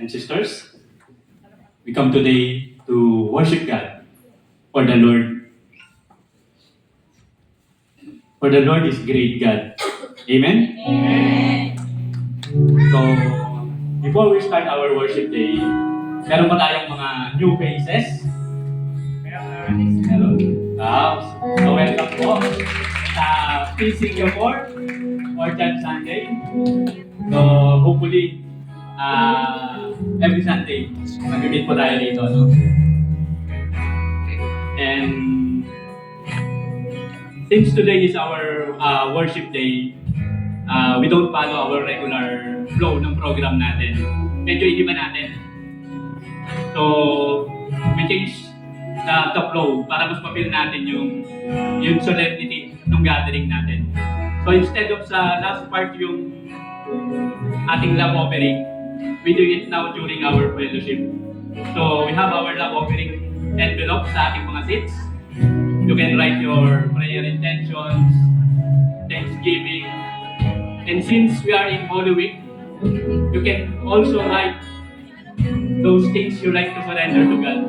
and sisters. We come today to worship God for the Lord. For the Lord is great God. Amen? Amen. So, before we start our worship day, meron pa tayong mga new faces. Meron. So welcome po sa Peace Singapore or Church Sunday. So, hopefully, every Sunday, mag-meet po tayo dito, no? And since today is our worship day, we don't follow our regular flow ng program natin. Medyo iba natin. So, we change the flow para mas mapil natin yung solemnity ng gathering natin. So, instead of sa last part yung ating love offering, we do it now during our fellowship. So, we have our love offering envelope sa ating mga seats. You can write your prayer intentions, thanksgiving, and since we are in Holy Week, you can also write those things you like to surrender to God.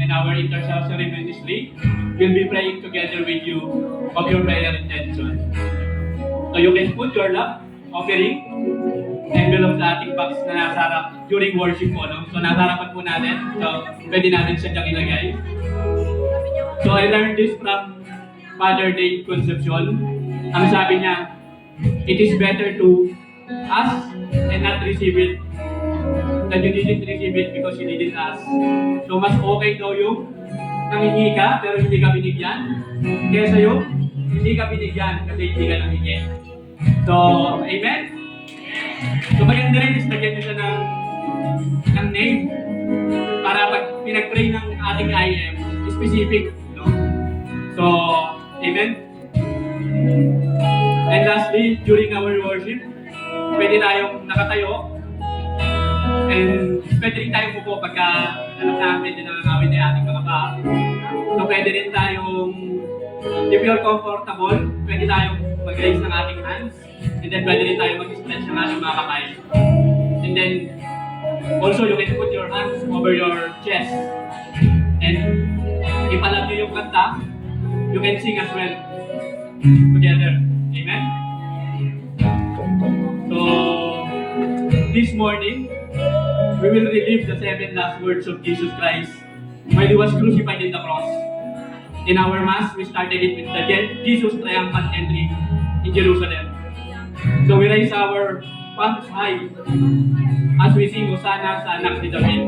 And our intercessory ministry will be praying together with you of your prayer intention. So you can put your love offering envelope sa ating box na nasa harap during worship po, no? So nasa harapan po natin. So pwede natin siya dyan ilagay. So I learned this from Father Dave Concepcion. Ang sabi niya, it is better to ask and not receive it than you didn't receive it because you didn't ask. So mas okay daw yung nangingi ka pero hindi ka binigyan kesa yung hindi ka binigyan kasi hindi ka nangingi. So, amen? So maganda rin is lagyan nyo siya ng name para pag pinag-pray ng ating IM, specific. No? So, amen? And lastly, during our worship, pwede tayong nakatayo and pwede rin tayong upo pagka alam namin din nakakawin na ating mga paa. So pwede rin tayong, if you're comfortable, pwede tayong mag-raise ng ating hands and then pwede rin tayong mag-stretch ng ating mga kamay. And then, also you can put your hands over your chest and if alam nyo yung kanta, you can sing as well together. Amen? So, this morning, we will relive the 7 last words of Jesus Christ while He was crucified in the cross. In our Mass, we started it with the Jesus triumphant entry in Jerusalem. So we raise our palms high as we sing Hosanna sa anak ni David.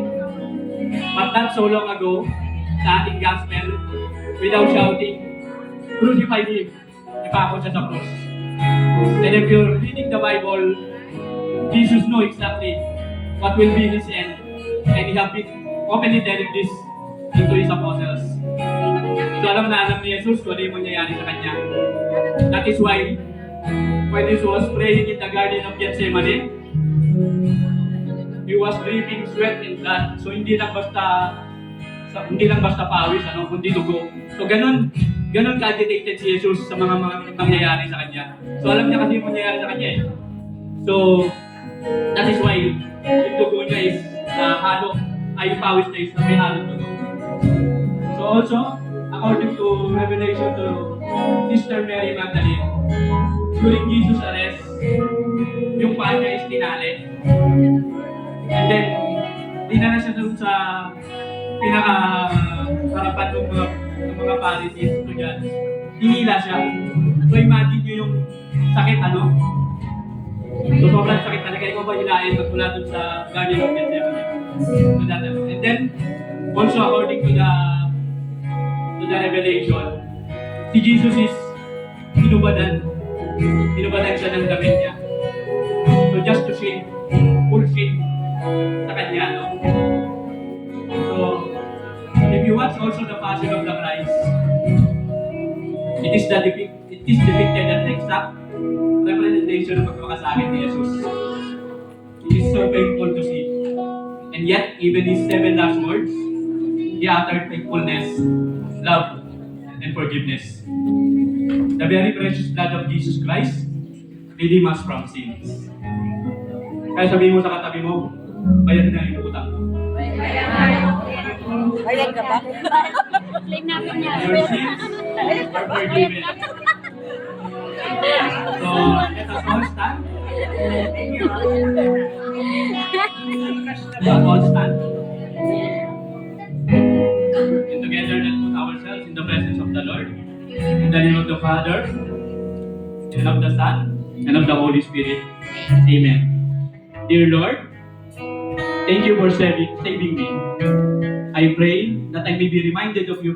But not so long ago, sa ating gospel, without shouting, crucify Him, ipako siya sa cross. And if you're reading the Bible, Jesus knows exactly what will be His end. And He have been openly telling this into His apostles. So alam ni Jesus kung ano yung mangyayari sa Kanya. That is why, when Jesus was praying in the Garden of Gethsemane, He was dripping sweat and blood. So hindi lang basta pawis, kundi dugo. So ganun ka-agitated si Jesus sa mga mangyayari sa Kanya. So alam niya kasi yung mangyayari sa Kanya eh. So, that is why yung dugo niya is halo, ay yung pawis niya is may halong dugo. So also, according to Revelation to Sister Mary Magdalene, during Jesus' arrest, yung paa niya is tinali. And then, dinala siya dun sa pinaka-harapan ng mga Pharisees, estudyants. Hinila siya. So imagine nyo yung sakit, So sobrang sakit talaga. Ikaw ba hilain magmula dun sa Garden of Gethsemane? And then, also according to the Revelation, si Jesus is hinubadan siya ng damit niya. So just to shame, full shame sa Kanya, no? So, if you watch also the Passion of the Christ, it is depicted as an exact representation ng pagkakasakit ni Jesus. It is so painful to see. And yet, even His 7 last words, He uttered thankfulness, love, and forgiveness. The very precious blood of Jesus Christ redeem us from sins. Kaya sabihin mo sa katabi mo, Bayan na yung utang mo. Bayad ka ba? Claim natin yan. Your sins are forgiven. So, let us all stand. Let us all stand. And together, let's put ourselves in the presence of the Lord. In the name of the Father, and of the Son, and of the Holy Spirit. Amen. Dear Lord, thank you for saving me. I pray that I may be reminded of your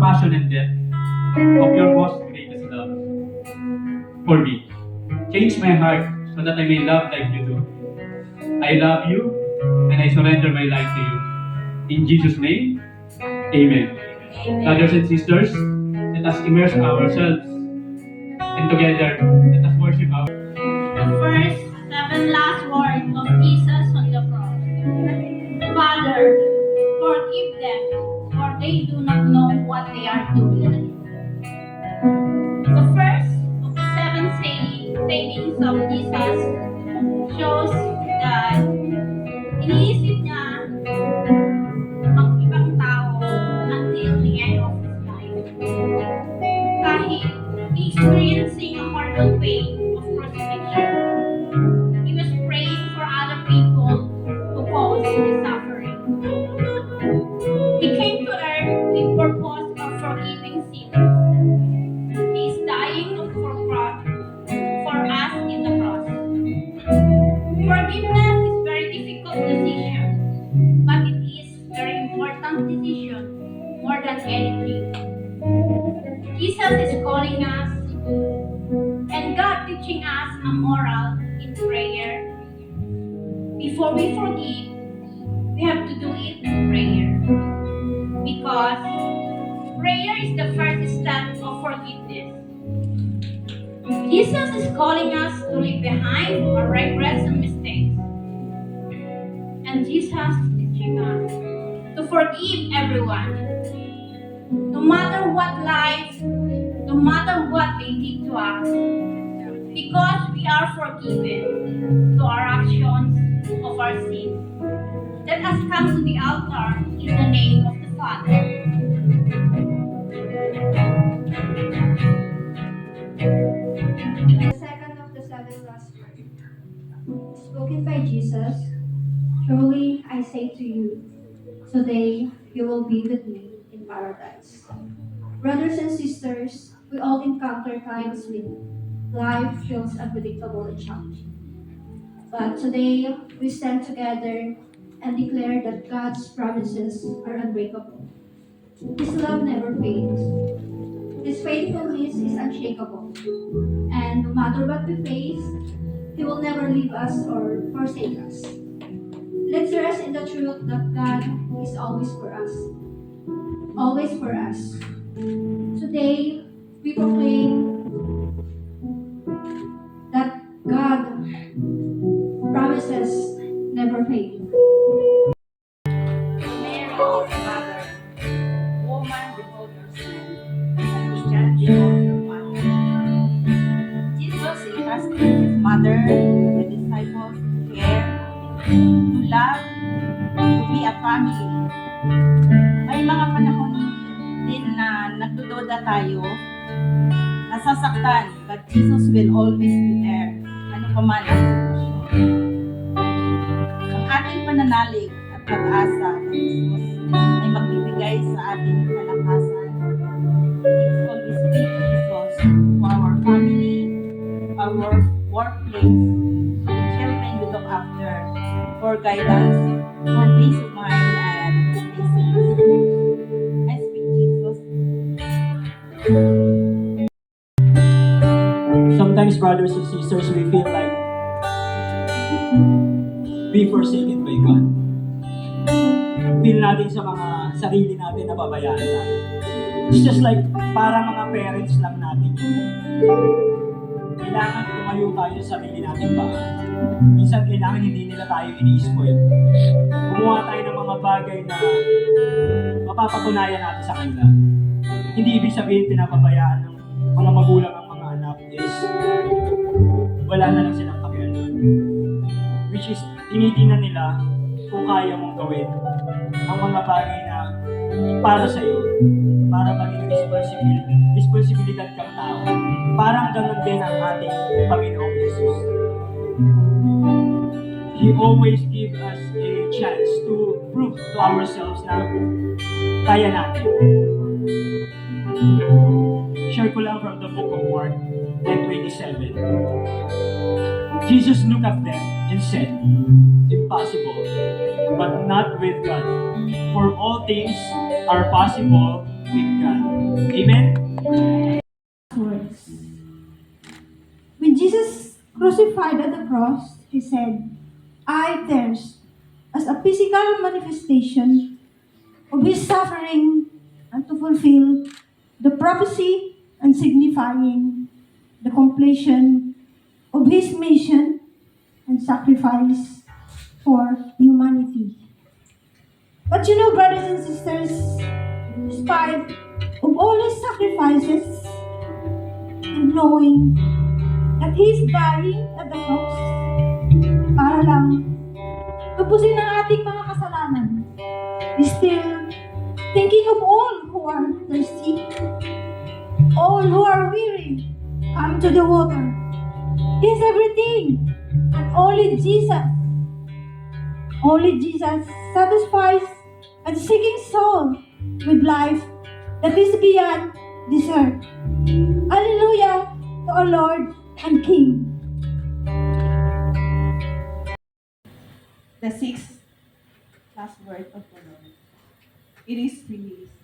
passion and death, of your most greatest love for me. Change my heart so that I may love like you do. I love you and I surrender my life to you. In Jesus' name, Amen. Brothers and sisters, let us immerse ourselves and together let us worship our The first 7 last words of Jesus on the cross. Father, forgive them, for they do not know what they are doing. The first of the 7 sayings of Jesus shows that iniisip niya ang ibang tao until the end of his life. Kahit experiencing a mortal pain of crucifixion, he was praying for other people who caused his suffering. He came to earth with purpose of forgiving sinners. He is dying for us in the cross. Forgiveness is very difficult decision, but it is very important decision more than anything. Jesus is calling us and God teaching us a moral in prayer. Before we forgive, we have to do it in prayer. Because prayer is the first step of forgiveness. Jesus is calling us to leave behind our regrets and mistakes. And Jesus is teaching us to forgive everyone. No matter what life, no matter what they did to us. Because we are forgiven to our actions of our sins. Let us come to the altar in the name of the Father. The second of the 7 last words, spoken by Jesus, truly I say to you, today you will be with me in paradise. Brothers and sisters, we all encounter times when life feels unpredictable and challenging. But today we stand together and declare that God's promises are unbreakable. His love never fades. His faithfulness is unshakable. And no matter what we face, He will never leave us or forsake us. Let's rest in the truth that God is always for us. Always for us. Today, we proclaim that God promises never fail. Mary, His mother, woman, behold your son, and Christian, behold your mother. Jesus entrusted his mother, the disciples, to care, to love, to be a family. May mga panahon din na nagdududa tayo, nasasaktan, but Jesus will always be there, ano pa man ang sitwasyon. Ang ating pananalig at pag-asa na Jesus ay magbibigay sa ating kalakasan. Let's always be Jesus to our family, our workplace, to the children we look after, for guidance, for peace of mind and blessings. I speak Jesus. Sometimes, brothers and sisters, we feel like be forsaken by God. Feel natin sa mga sarili natin na pabayaan natin. It's just like parang mga parents lang natin yun. Kailangan tumayo tayo sa sarili natin pa. Minsan kailangan hindi nila tayo ini-spoil. Gumawa tayo ng mga bagay na mapapatunayan natin sa kanila. Hindi ibig sabihin pinapabayaan ng mga magulang ang mga anak is wala na lang silang pakialam. Which is tinitingnan nila kung kaya mong gawin ang mga bagay na para sa iyo, para maging responsibilidad kang tao. Parang ganun din ang ating Panginoong Jesus. He always gives us a chance to prove to ourselves na kaya natin. Share ko lang from the book of Mark 10:27. Jesus looked at them and said, "Impossible, but not with God. For all things are possible with God." Amen? Words. When Jesus crucified at the cross, he said, "I thirst," as a physical manifestation of his suffering and to fulfill the prophecy and signifying the completion of his mission and sacrifice for humanity. But you know, brothers and sisters, despite of all his sacrifices and knowing that he's dying at the cross para lang tubusin ang ating mga kasalanan, he's still thinking of all who are thirsty, all who are weary, come to the water. He's everything, and only Jesus satisfies a seeking soul with life that is beyond this earth. Hallelujah to our Lord and King. The sixth last word of the Lord. It is released.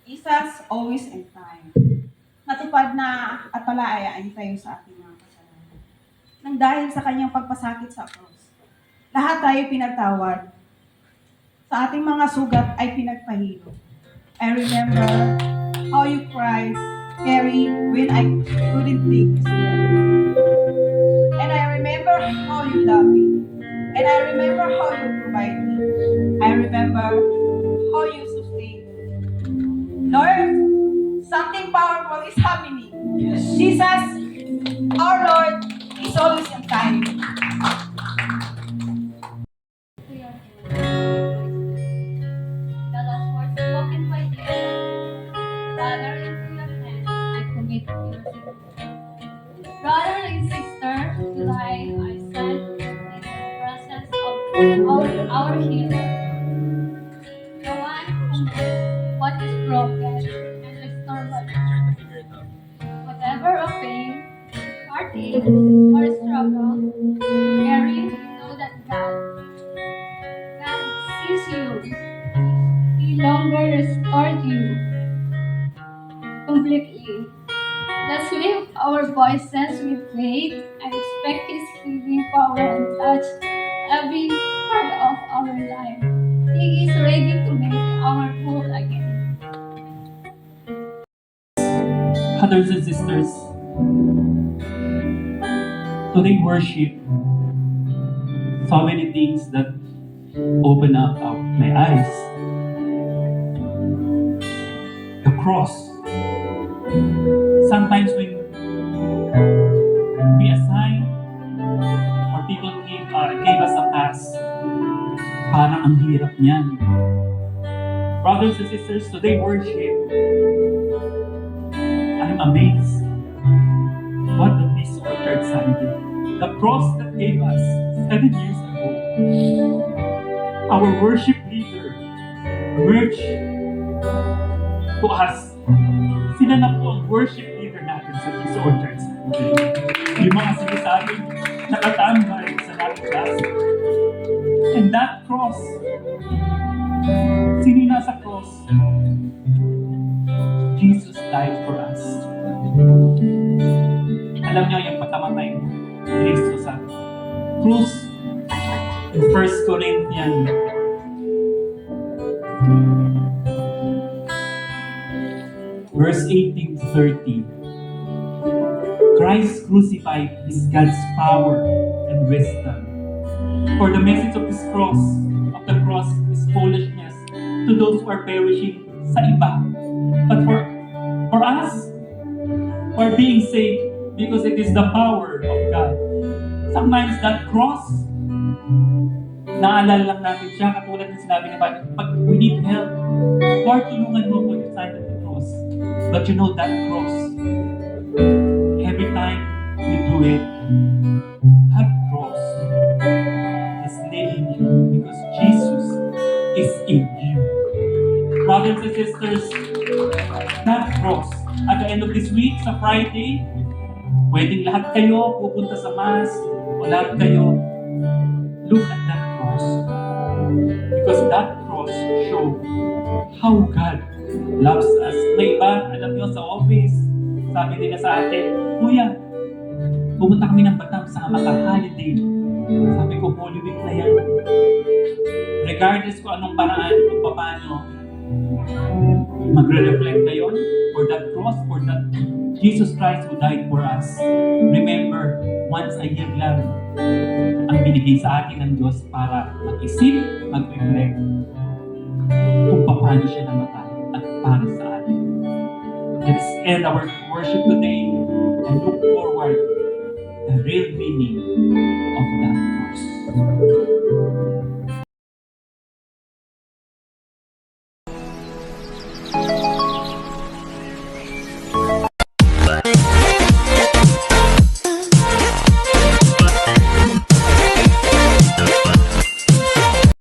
Jesus always in time. Natupad na at palaayaan tayo sa ating mga kasalanan. Nang dahil sa kanyang pagpasakit sa cross, lahat tayo pinagtawad. Sa ating mga sugat ay pinagpahilo. I remember how you cried, Carrie, when I couldn't take this breath. And I remember how you loved me. And I remember how you provide me. I remember how you sustain me. Lord, something powerful is happening. Yes. Jesus, our Lord, is always in time. The last words spoken by Jesus. Father, into your hands I commit your spirit. Brother and sister, today I stand in the presence of our healer, the one who knows what is broken and restored by truth. Whatever of pain, heartache, or struggle, Mary, you know that God sees you. He longer restored you completely. Let's lift our voices with faith and expect His healing power and touch every part of our life. He is ready to make our whole again. Brothers and sisters, today worship, so many things that open up my eyes. The cross. Sometimes when we assign or people gave us a task, parang ang hirap niyan. Brothers and sisters, today worship, I'm amazed what the Peace Orchard Sunday, the cross that gave us 7 years ago. Our worship leader merged to us. Sila na po ang worship leader natin sa Peace Orchard Sunday. Yung mga sinasabing nakatambay sa nating klase. And that cross, sino yung nasa cross? Jesus died for us. Alam niyo yung pagkamatay ni Cristo sa cross in 1 Corinthians verse 18 to 30. Christ crucified is God's power and wisdom. For the message of the cross is foolishness to those who are perishing sa iba. But for us, who are being saved, because it is the power of God. Sometimes that cross naalala lang natin siya, katulad ng sinabi ni Bible, pag we need help, Lord, tulungan mo ko yung sign of the cross. But you know that cross, every time you do it, that cross is leading you because Jesus is in you. Brothers and sisters, that cross, at the end of this week, sa Friday, pwedeng lahat kayo pupunta sa Mass, o lahat kayo, look at that cross. Because that cross show how God loves us. May iba, alam nyo, sa office, sabi nila sa atin, Kuya, pumunta kami ng Batam sa maka-holiday. Sabi ko, Holy Week na yan. Regardless kung anong paraan, kung paano, magre-reflect kayo for that cross, for that Jesus Christ who died for us. Remember, once a year lang ang binigay sa atin ng Diyos para mag-isip, mag-reflect kung paano siya namatay at para sa atin. Let's end our worship today and look forward the real meaning of that cross.